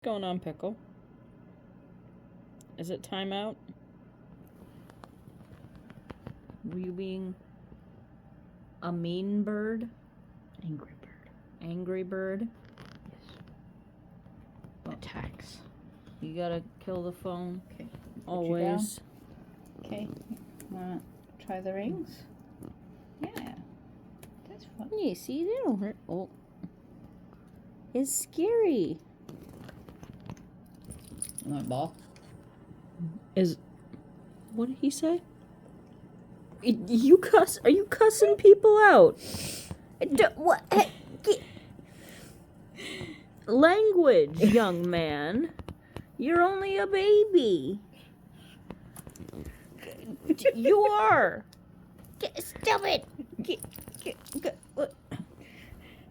What's going on, Pickle? Is it timeout? Were you being a mean bird? Angry bird. Angry bird? Yes. Attacks. You gotta kill the phone. Okay. Always. Okay. Wanna try the rings? Yeah. That's fun. Yeah, see, they don't hurt. Oh. It's scary. You want a ball? What did he say? You cuss? Are you cussing people out? What? Language, young man. You're only a baby. You are. Stop it.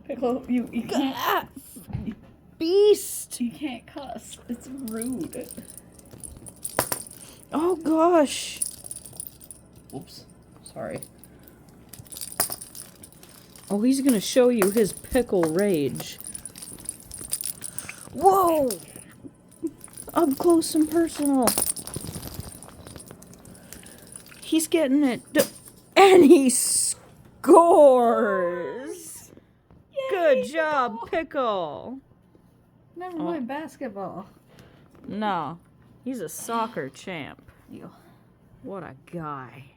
Pickle, you can't. Beast. You can't cuss. It's rude. Oh gosh. Oops. Sorry. Oh, he's gonna show you his pickle rage. Whoa! Up close and personal. He's getting it. And he scores! Yay, Good job, Pickle. Never mind basketball. No, he's a soccer champ. You. What a guy.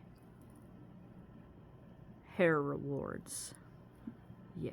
Hair rewards. Yeah.